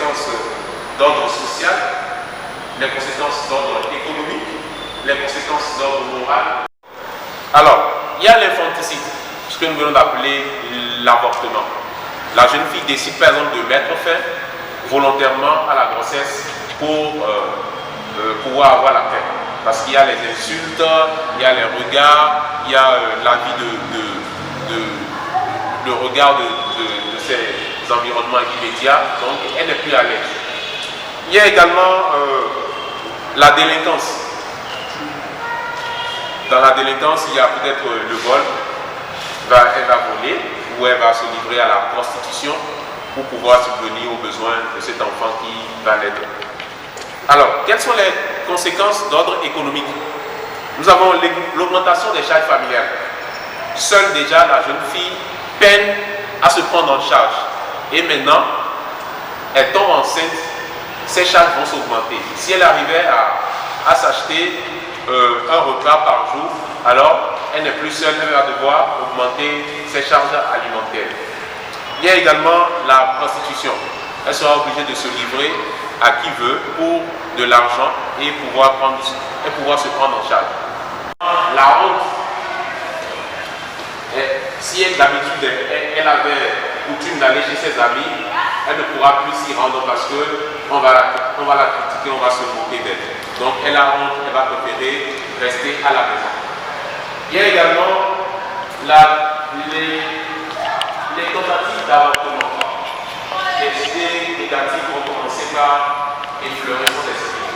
conséquences d'ordre social, les conséquences d'ordre économique, les conséquences d'ordre moral. Alors, il y a l'infanticide, ce que nous venons d'appeler l'avortement. La jeune fille décide par exemple de mettre fin volontairement à la grossesse pour pouvoir avoir la paix. Parce qu'il y a les insultes, il y a les regards, il y a l'avis de regard de ces environnements immédiats, donc elle n'est plus à l'aise. Il y a également la délinquance. Dans la délinquance, il y a peut-être le vol, elle va voler ou elle va se livrer à la prostitution pour pouvoir subvenir aux besoins de cet enfant qui va naître. Alors, quelles sont les conséquences d'ordre économique? Nous avons l'augmentation des charges familiales. Seule déjà la jeune fille peine à se prendre en charge. Et maintenant, elle tombe enceinte, ses charges vont s'augmenter. Si elle arrivait à s'acheter un repas par jour, alors elle n'est plus seule, elle va devoir augmenter ses charges alimentaires. Il y a également la prostitution. Elle sera obligée de se livrer à qui veut pour de l'argent et pouvoir se prendre en charge. La honte, si d'habitude elle avait coutume d'aller chez ses amis, elle ne pourra plus s'y rendre parce qu'on va la critiquer, on va se moquer d'elle. Donc elle a honte, elle va préférer rester à la maison. Il y a également les tentatives d'avortement. Les idées négatives vont commencer par effleurer son esprit.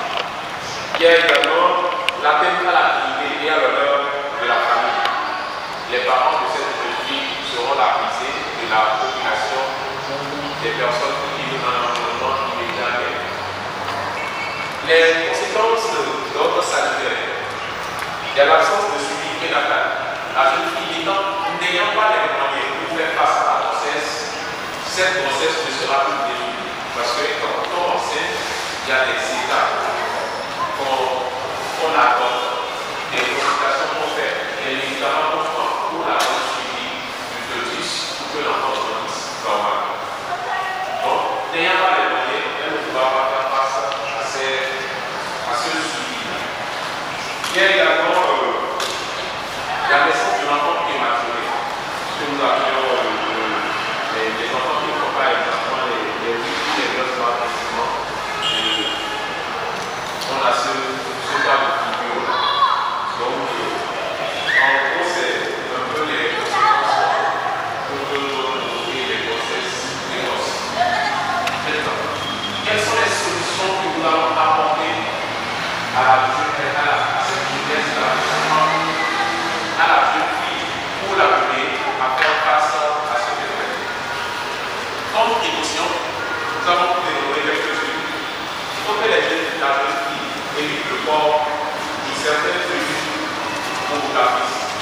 Il y a également l'atteinte à la dignité et à l'honneur de la famille. Les parents de cette jeune fille seront la risée de la population des personnes qui vivent dans l'environnement immédiat. Les conséquences d'ordre sanitaire. Il y a l'absence de suivi prénatal. La jeune fille n'ayant pas les moyens pour faire face à la grossesse, cette grossesse ne sera plus définie. Parce que quand on tombe enceinte, il y a des étapes qu'on aborde, des consultations qu'on fait, des médicaments qu'on prend pour la bonne suivi du fœtus pour que l'enfant grandisse normalement. Donc, n'ayant pas les moyens, elle ne pourra pas faire face à ce suivi. Il y a également la naissance de l'enfant prématuré, ce que nous appelons les enfants qui ne font pas exactement les gosses pratiquement. On a ce cas de figure. Donc, en gros, c'est un peu les conséquences que peuvent provoquer les grossesses des gosses. Maintenant, quelles sont les solutions que nous allons apporter à cette jeunesse-là, à la jeune fille, pour l'amener à faire face à ce phénomène? Comme précaution, nous avons dénombré quelques-unes. Il faut que la jeune fille évite le port de certaines tenues provocatrices.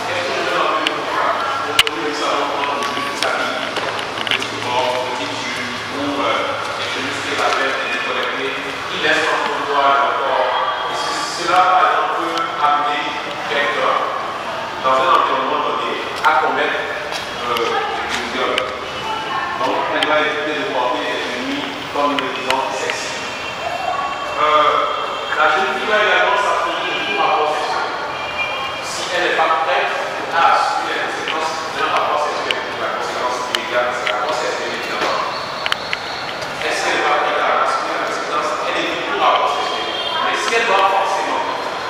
Qu'est-ce que je veux en dire pour ça? Aujourd'hui, nous savons prendre une petite famille, une petite robe, une petite jupe, ou des tenues qui rappellent des décolletés, qui laissent entrevoir leur corps. Et cela, par exemple, peut amener quelqu'un, dans un environnement donné, à commettre une viol. Donc, elle doit éviter de porter des tenues, comme nous le disons, sexy. La jeune fille doit également s'abstenir de tout rapport sexuel. Si elle n'est pas prête à assumer les conséquences d'un rapport sexuel, la conséquence immédiate, c'est la grossesse, bien évidemment. Est-ce qu'elle n'est pas prête à assumer la conséquence? Elle évite tout rapport sexuel. Mais si elle doit forcément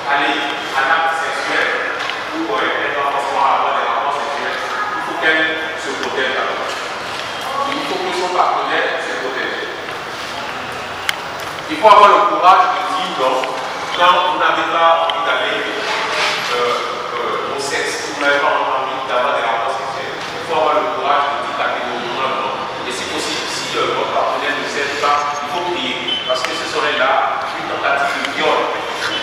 aller à l'acte sexuel, ou elle doit forcément avoir des rapports sexuels, il faut qu'elle se protège d'abord. Il faut que son partenaire se protège. Il faut avoir le courage de dire non quand vous n'avez pas envie d'aller au sexe, vous n'avez pas envie d'avoir des rapports sexuels. Il faut avoir le courage de dire catégoriquement non. Et si possible, si votre partenaire ne cède pas, il faut prier. Parce que ce serait là une tentative de viol.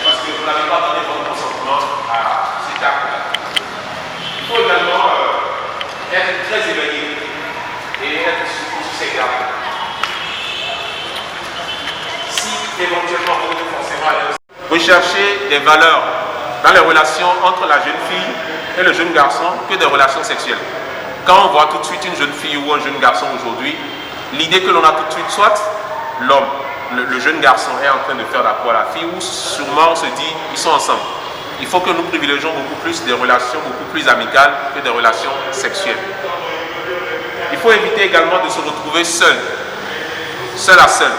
Parce que vous n'avez pas donné votre consentement à cet acte-là. Il faut également être très éveillé et être sur ses gardes. Éventuellement, vous devez forcément aller rechercher des valeurs dans les relations entre la jeune fille et le jeune garçon que des relations sexuelles. Quand on voit tout de suite une jeune fille ou un jeune garçon aujourd'hui, l'idée que l'on a tout de suite, soit l'homme, le jeune garçon est en train de faire la cour à la fille, ou sûrement on se dit, ils sont ensemble. Il faut que nous privilégions beaucoup plus des relations beaucoup plus amicales que des relations sexuelles. Il faut éviter également de se retrouver seul à seul,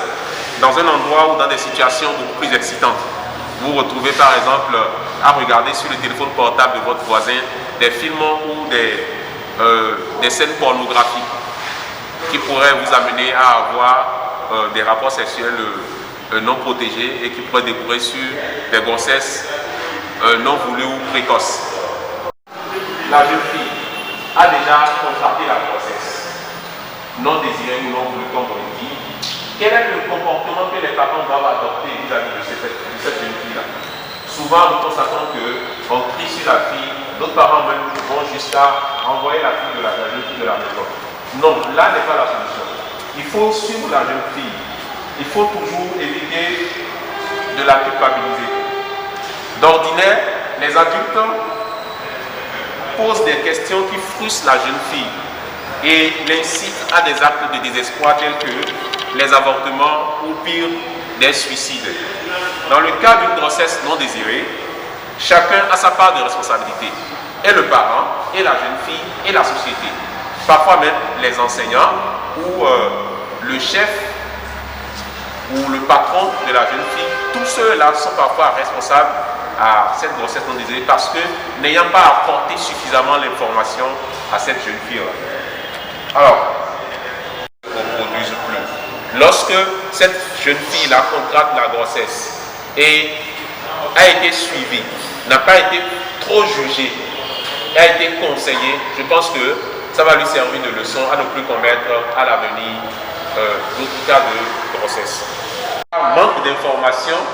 dans un endroit ou dans des situations beaucoup plus excitantes. Vous vous retrouvez par exemple à regarder sur le téléphone portable de votre voisin des films ou des scènes pornographiques qui pourraient vous amener à avoir des rapports sexuels non protégés et qui pourraient découvrir sur des grossesses non voulues ou précoces. La jeune fille a déjà contracté la grossesse, non désirée ou non voulue comme on le dit. Quel est le comportement que les parents doivent adopter vis-à-vis de cette jeune fille-là? Souvent, nous constatons qu'on crie sur la fille, d'autres parents même vont jusqu'à envoyer la jeune fille de la maison. Non, là n'est pas la solution. Il faut suivre la jeune fille. Il faut toujours éviter de la culpabiliser. D'ordinaire, les adultes posent des questions qui frustrent la jeune fille et l'incitent à des actes de désespoir tels que les avortements ou pire, des suicides. Dans le cas d'une grossesse non désirée, chacun a sa part de responsabilité. Et le parent, et la jeune fille, et la société. Parfois même les enseignants ou le chef ou le patron de la jeune fille, tous ceux-là sont parfois responsables à cette grossesse non désirée parce que n'ayant pas apporté suffisamment l'information à cette jeune fille-là. Alors, on ne produise plus. Lorsque cette jeune fille-là contracte la grossesse et a été suivie, n'a pas été trop jugée, a été conseillée, je pense que ça va lui servir de leçon à ne plus commettre à l'avenir d'autres cas de grossesse. Manque d'informations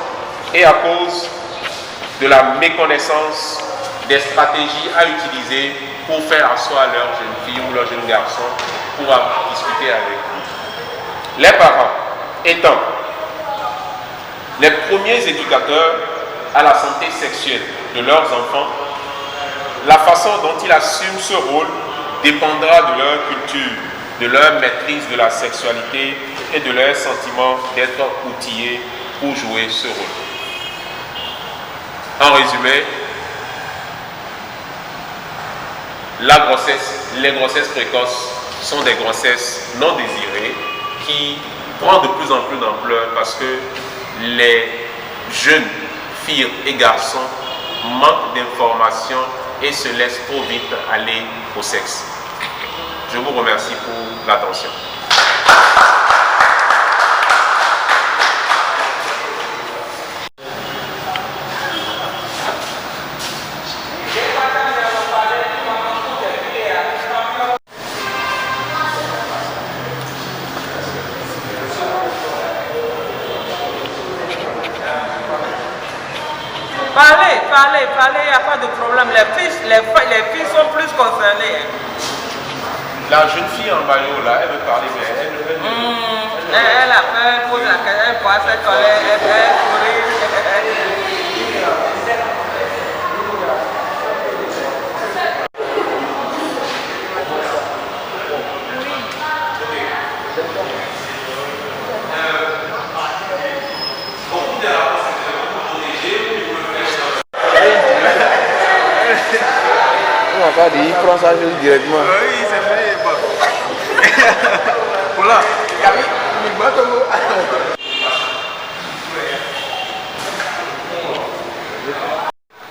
et à cause de la méconnaissance des stratégies à utiliser pour faire asseoir leur jeune fille ou leur jeune garçon pour discuter avec lui. Les parents étant les premiers éducateurs à la santé sexuelle de leurs enfants, la façon dont ils assument ce rôle dépendra de leur culture, de leur maîtrise de la sexualité et de leur sentiment d'être outillés pour jouer ce rôle. En résumé, les grossesses précoces sont des grossesses non désirées qui prennent de plus en plus d'ampleur parce que les jeunes filles et garçons manquent d'informations et se laissent trop vite aller au sexe. Je vous remercie pour l'attention. Parlez, il n'y a pas de problème. Les filles sont plus concernées. La jeune fille en maillot là, elle veut parler, mais elle ne veut pas. Elle a peur, pose la question, elle voit ses collègues, elle fait courir. Il prend ça juste directement. Oui, c'est vrai. Voilà.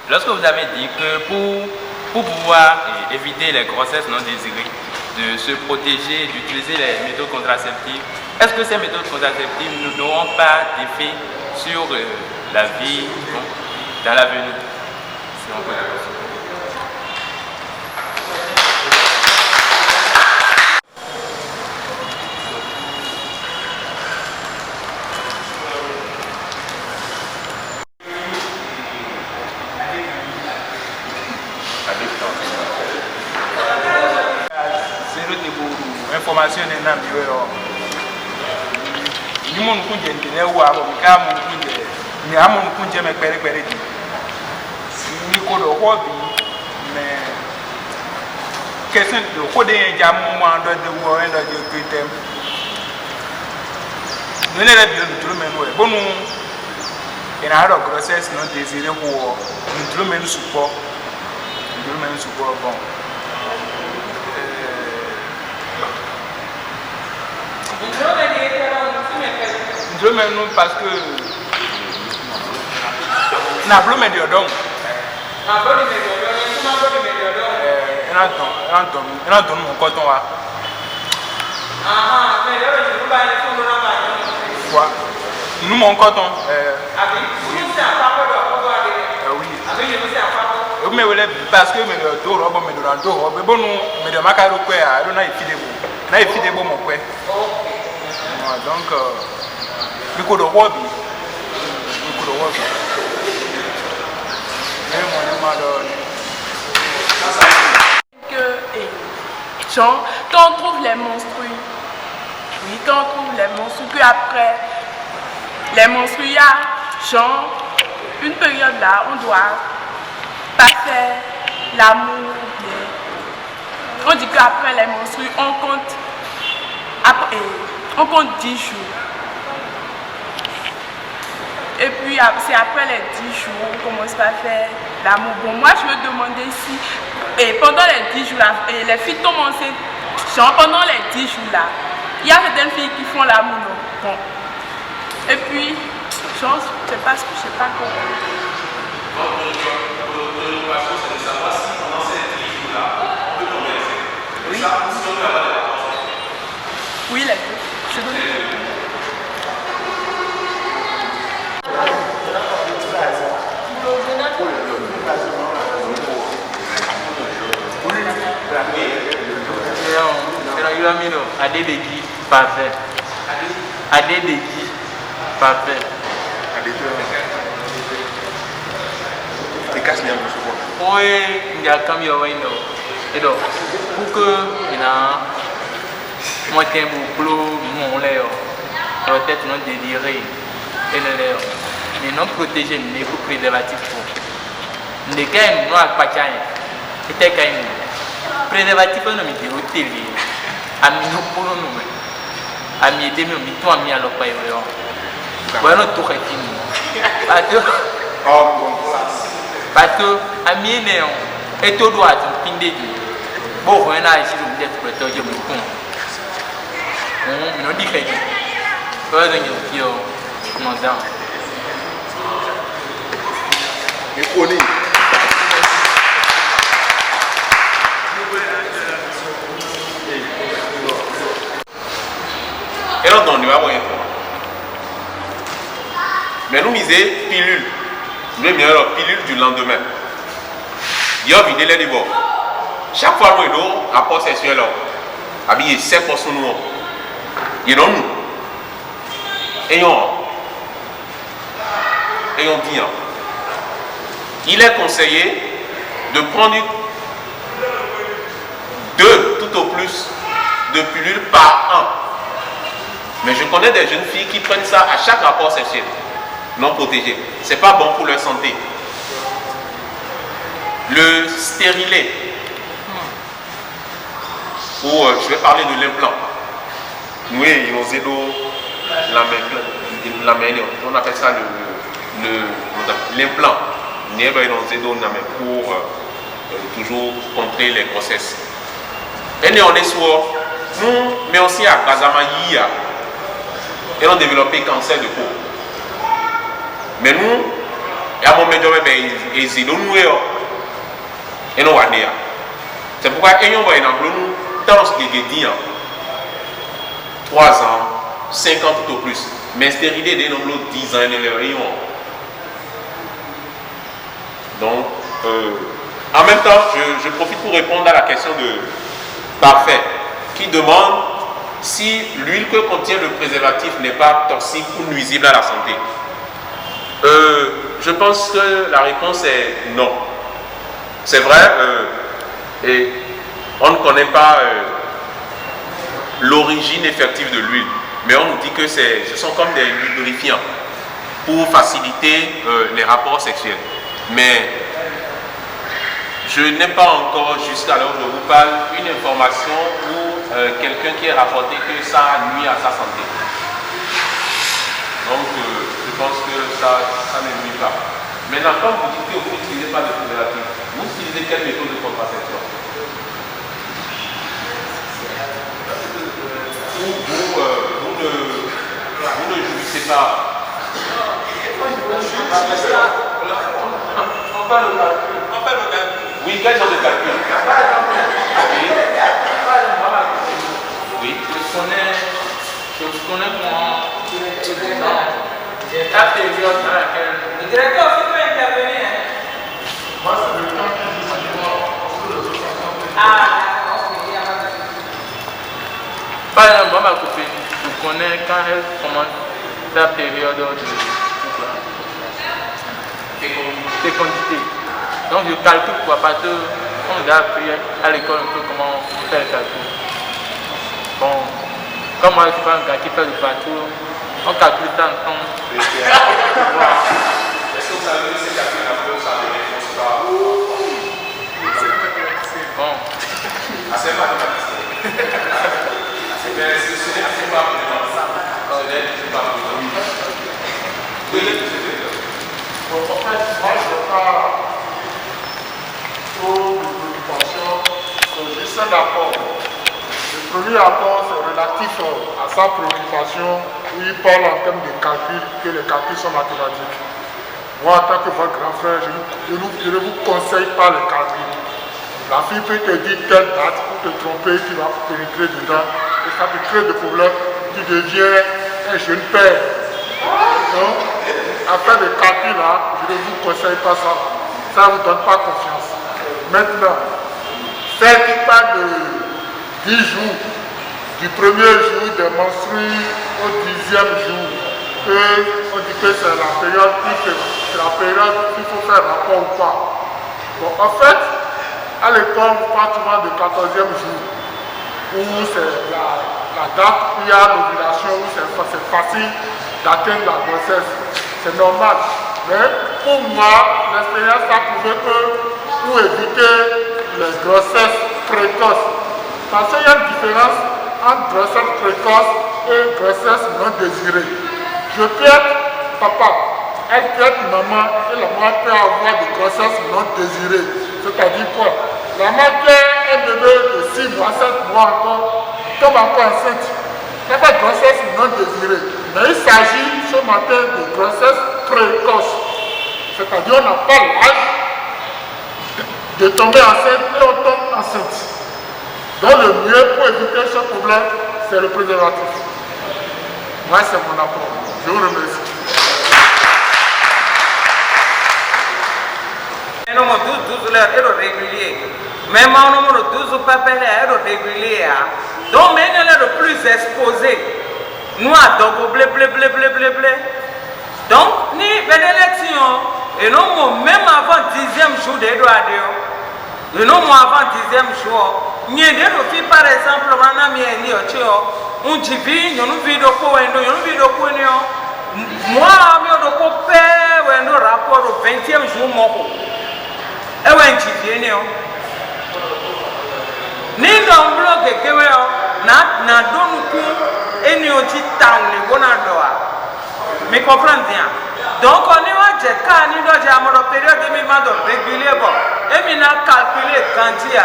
Lorsque vous avez dit que pour pouvoir éviter les grossesses non désirées, de se protéger, d'utiliser les méthodes contraceptives, est-ce que ces méthodes contraceptives n'auront pas d'effet sur la vie dans l'avenir? Si on peut la question. Information est là, mais nous avons dit que nous avons dit que nous avons question de nous n'avons bien nous mais bon nous et na la grossesse non désirée pour nous même support bon nous même nous parce que na bleu mais de donc on donne mon coton là quoi nous mon coton oui mais parce que mais do robo mais do robo bon nous mais de macaro quoi I don't know if il est bon mon quoi donc we could have que genre, quand on trouve les menstrues, oui, quand on trouve les menstrues, que après les menstrues, il y a genre une période là, on doit pas faire l'amour. On dit qu'après les menstrues, on compte 10 jours. Et puis c'est après les 10 jours on commence à faire l'amour. Bon, moi je me demandais si pendant les 10 jours là, les filles tombent enceintes, genre pendant les 10 jours là, il y a certaines filles qui font l'amour, non? Bon. Et puis, genre, je sais pas quoi. C'est de savoir si pendant ces 10 jours-là, on peut tomber enceinte. Oui. Ça, si on peut avoir des rapports. Oui, les deux. Je donne les deux. Adédégi, parfait. Adédégi, parfait. Oui, il y a comme il y a et donc, pour que moi qui ai mon boulot, mon lait, peut-être non déliré, et le lait, mais non protégé, mais pour préservatif. Les gars, nous n'avons pas de chien. C'était quand même préservatif, on a mis au télé. Ami no polo no me ami ede me mi to ami alo pa yo bueno to retini pato ami ne on e to do ati pinde di bo ho na isi do de preto je mo kun no di kai ko da ngi yo comment ça e ko ni Et là, on va voir. Mais nous misons pilule. Nous mettons pilule du lendemain. Il y a vidé les bords. Chaque fois que nous avons un rapport sexuel, il y a 5% de nous. Il y a nous. Ayons dit. Il est conseillé de prendre 2 tout au plus de pilules par an. Mais je connais des jeunes filles qui prennent ça à chaque rapport sexuel non protégé. Ce n'est pas bon pour leur santé. Le stérilet, ou je vais parler de l'implant. Nous, on appelle ça l'implant. Pour toujours contrer les grossesses. Et on est sur nous, mais aussi à Kazamaïa. Et on a développé cancer de peau. Mais nous, il y a un moment où et nous, c'est pourquoi nous avons dans ce qui est dit 3 ans, 5 ans tout au plus. Mais stérilisé, nous avons 10 ans et nous. Donc, en même temps, je profite pour répondre à la question de Parfait, qui demande si l'huile que contient le préservatif n'est pas toxique ou nuisible à la santé. Je pense que la réponse est non. C'est vrai, et on ne connaît pas l'origine effective de l'huile, mais on nous dit que ce sont comme des lubrifiants pour faciliter les rapports sexuels. Mais je n'ai pas encore, jusqu'à l'heure où je vous parle, une information ou quelqu'un qui ait rapporté que ça nuit à sa santé. Donc je pense que ça ne nuit pas. Maintenant, quand vous dites que vous n'utilisez pas de préservatif, vous utilisez quelle méthode de contraception? Vous ne jouissez pas. On fait le calcul. Oui, quel genre de calcul? Oui. Je connais comment la période dans laquelle... Le directeur aussi peut intervenir. Moi, c'est le temps qui dit Par exemple, moi, ma copine, je connais quand elle commence sa période de fécondité. Donc je calcule quoi, parce qu'on a appris à l'école un peu comment faire le calcul. Bon, comme moi je suis pas un gars qui fait le partout, on calcule ça ensemble. Est-ce que vous savez que ces calculs un peu, ça ne réponse pas? Bon. Assez mathématique. Mais ce n'est pas prudent. Ce n'est pas prudent. Oui, en fait, moi, je n'ai pas trop de préoccupation. C'est juste un apport. Le premier apport, c'est relatif à sa préoccupation, où il parle en termes de calcul, que les calculs sont mathématiques. Moi, en tant que votre grand frère, je ne vous conseille pas les calculs. La fille peut te dire telle date pour te tromper, tu vas pénétrer dedans, et ça te crée des problèmes. Tu deviens un jeune père. Donc, à faire des calculs là, je ne vous conseille pas ça. Ça ne vous donne pas confiance. Maintenant, celle qui parle de 10 jours, du premier jour des menstrues au 10e jour, on dit que c'est la période qu'il faut faire rapport ou pas. Bon, en fait, à l'école, on parle souvent du 14e jour, où c'est la date où il y a l'ovulation, où c'est facile d'atteindre la grossesse. C'est normal. Mais pour moi, l'expérience a prouvé que pour éviter les grossesses précoces, parce qu'il y a une différence entre grossesse précoce et grossesse non désirée. Je peux être papa, elle peut être maman, et la maman peut avoir des grossesses non désirées. C'est-à-dire quoi? La maman qui a un bébé de 6 mois, 7 mois encore, tombe encore enceinte. C'est pas de grossesse non désirée. Mais il s'agit ce matin de grossesse précoce. C'est-à-dire on n'a pas l'âge de tomber enceinte et on tombe enceinte. Donc le mieux pour éviter ce problème, c'est le préservatif. Moi, c'est mon apport. Je vous remercie. Non, 12 heures, c'est régulier. Même en nombre 12 papiers, c'est régulier. Donc, mais il est le plus exposé. Nous, à donc, blé. Donc, ni une élection, et non, même avant le 10e jour des droits de l'homme, et non, avant le 10e jour, ni des filles, par exemple, on a mis un on dit, on a vu de quoi, moi, on a un rapport au 20e jour, et on dit, ni dans le blog que na donne coup et nous dit tant les bonadora. Mais comprenez bien. Donc on est en cas ni dans la période de régulier bon. Et nous avons calculé quand il y a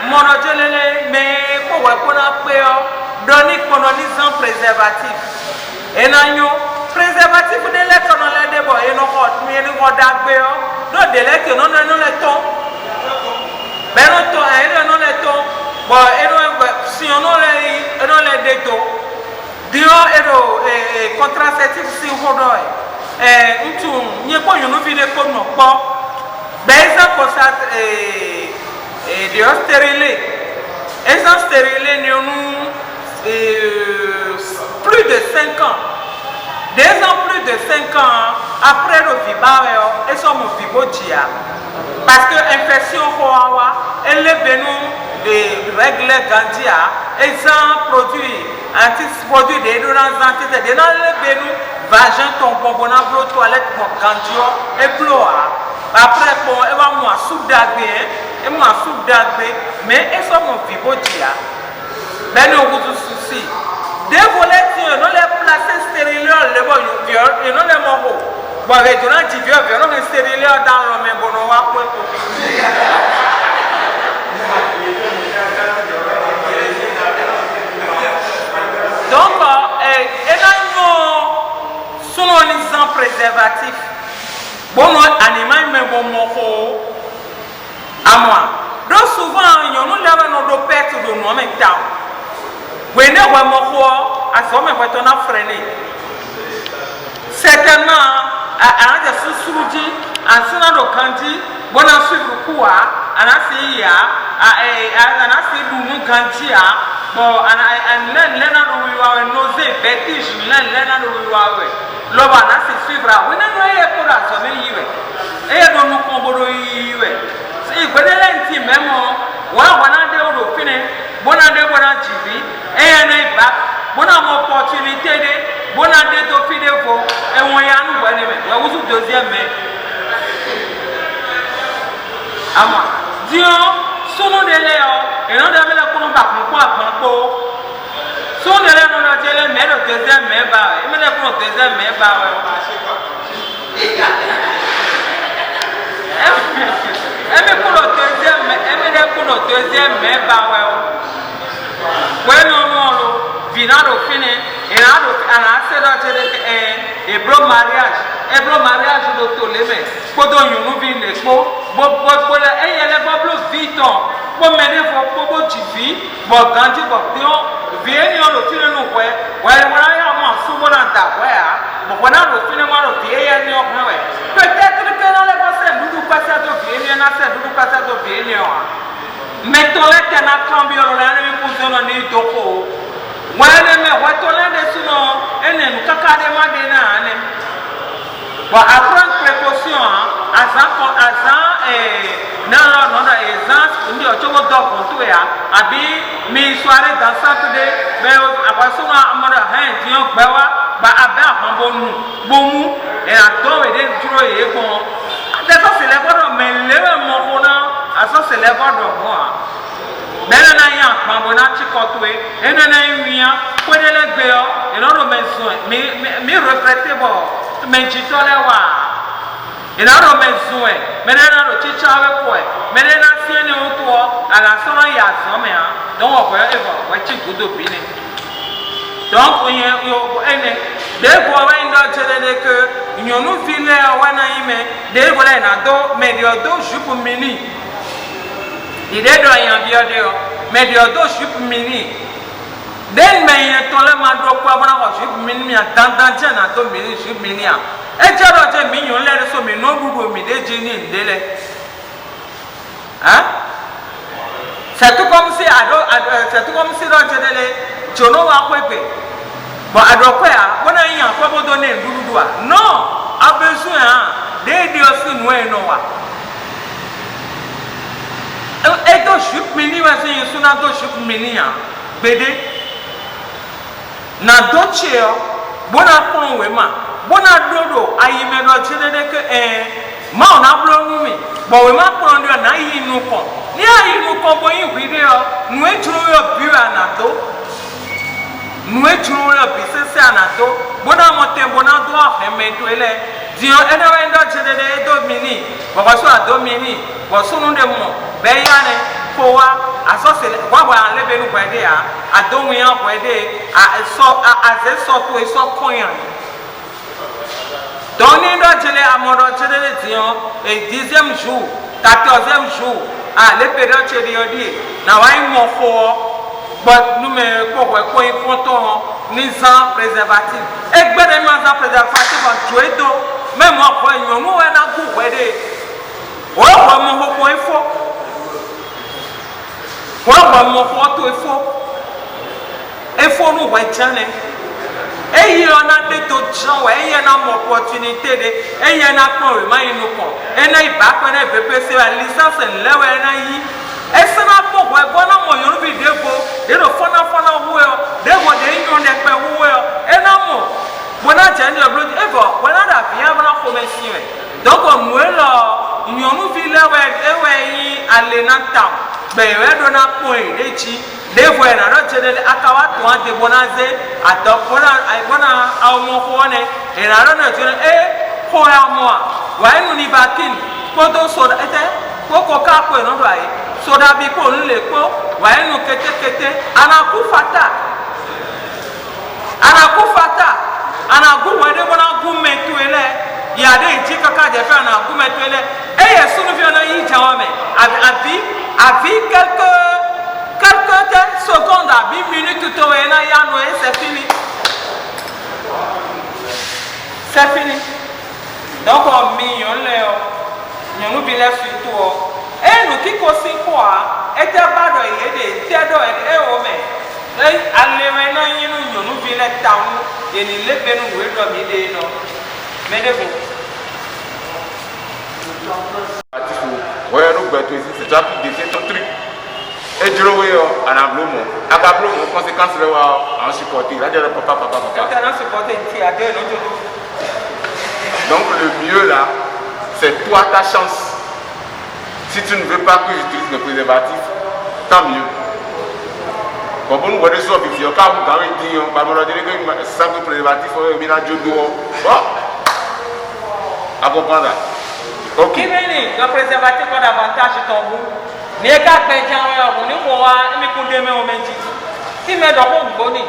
monogène mais pour qu'on a payé donner colonisant préservatif. Et nous préservatif de l'être dans les débats et nous d'agber donc de l'être non les tons. Mais non les tons. Bon, si on a les détos, disons, contraceptif, si on a n'y a pas une vidéo comme nous, mais ça constate des stérilés. Ils ont stérilé plus de 5 ans. 2 ans, plus de 5 ans après le vibario, ils sont au vibodia. Parce que l'infection, elle est venue des règles gandia, ils ont produit des déodorants anti-des dans le bénou, vagin, ton bonbon, toilette, mon gandio, et bloa. Après, bon, elle va moi soupe d'agbe, et moi soupe d'agbe, mais ils sont mon vibodia. Mais nous vous souci. Des volets, nous les placer stériles, les bons, et non les mots. Bon, avec du lanti vieux, on a inséré là dans le même bon, on va quoi. Donc, et là, nous sommes préservatifs. Bon, animal, mais bon, mon à moi. Donc, souvent, nous avons nos pertes de nous en même temps. Vous avez à ce moment où on a freiné. Certainement, à des sous-soudis, à ce moment où on dit, bon, on a suivi le coup, on a fait, on a fait nous grandir. Bon, on a nausé, vertige, on a l'homme a fait suivre. On a eu pour la semaine, et on nous combo. Si vous avez l'intime, même, on a des européens, on a des bonnes TV, et on a bac, on a une opportunité de, on a des topis de vous, et on a un nouveau deuxième mai. À moi. Dieu, son nom de Léo, et on avait la combat pour quoi, son de Léo, on a dit le mai, le deuxième mai, et même le deuxième mai, pour le deuxième mai, mariage de Tolémé, pour donner une vie, pour pour mener vos TV, pour grandir vos viennent le film nous ouais, voilà souvent dans ta ouais, bon on a le film le vieil peut-être que dans les passés nous passer de vieil nous passer de vieil mais ton là t'as cambié le là nous posons ni doko ouais mais ouais ton là de sinon et nous kaka demander na bon apprendre précaution non exemple ndi ochogo do kontu ya abi mi soirée dansante de mais après ça amara hein dion gbawa ba abe ahonbonu bomu et ato e de duro e bon ça c'est les voix mais le mokona ça c'est les voix de moi mais là na ya pambona chikotwe et na na wiya ko de le gbeo et non mais mi regretter bon mais chitole wa et là on met soin mais là on chicha avec quoi mais là si on est autour à la soirée il y a ça mais donc on va voir chico d'opinion donc on est des fois on doit dire que nous nous filons à Wanaïme des fois on a deux mais deux jupes mini il est dans un vieux mais deux jupes mini dès mais ton le mando quoi on jupe mini dans un deux mini jupe mini et tu as dit mignon l'air sur mes non goûts mais des génies délai hein c'est tout comme si c'est tout comme si dans le jono a quoi bon alors quoi on a eu un quoi donner doudou non a besoin des dieux sur nous et non et donc je suis mini mais c'est sur notre je suis mini bébé na doche bona kon we ma bona dodo ayime do chenede ke ma ona blo mi bo we ma kon do na yi nu kon ni ayi nu kon bo yin video nu ejuro yo biwa na to nu ejuro yo bi se anato bona mo te bona do aheme to ele dio ene we ndo chenede do mini bo ko so ado mini bo sunu de mo be yane ko wa asose wa wa lebe nu kwa de ya adonwe ya kwa de so to so koyan donc ni ndo jele amoro jele tion et 10e jour 14e jour les périodes chez Dieu na wa mo fo but nous me ko ko photo ni sans préservatif e gbere mi sans préservatif en joedo même moi ko yon mo na ku wede o ko mo ko info wa mo photo info nous wa chane et il on a des gens ouais il y a une opportunité de et il y a un apport mais il nous prend et là il va connaître BPC la licence là ouais là y et ça n'a pas ouais bon non moi une vidéo et le fana ouais des fois des on est pas ouais et non moi bon là j'ai le blog et bon voilà la bien voilà commercial donc on nous là une ville là ouais et ouais aller dans temps ben ouais donner point les chi Devo na ro chede akawa to ante bonaze bona awmo ko ne na ro na chede ko ya mo wa enu ni bakin ko do so ete ko ko ka ko no rai so da bi ko nle ko wa enu kete anakufata anagu wede bona gumetu ele ya de jika ka de fa na gumetu ele sunu fi na yi jawame abi quelques secondes à 10 minutes to ena ya no c'est fini. C'est fini. Donc on million le nous billet surtout et nous qui aussi quoi était pas de aider tedo et o me alle mena yinu nous billet tamu et ni le benu we do mi de no mais de vous ouais nous beto ici c'est déjà plus de ton truc et du loyer en ablomo akablo conséquence le wa en supporter là de papa quand on supporter ici à deux non. Donc le mieux là, c'est toi ta chance. Si tu ne veux pas que j'utilise le préservatif, tant mieux. Bon, pour nous voir des choses, il faut quand même dire, on va me dire que ça le préservatif, on va mettre du dos. Bon, à comprendre. Ok. Qui vient le préservatif a davantage ton bout. Mais quand tu es en train de faire, on est pour voir, mais pour demain, on met dit. Si mais dans mon bonnet.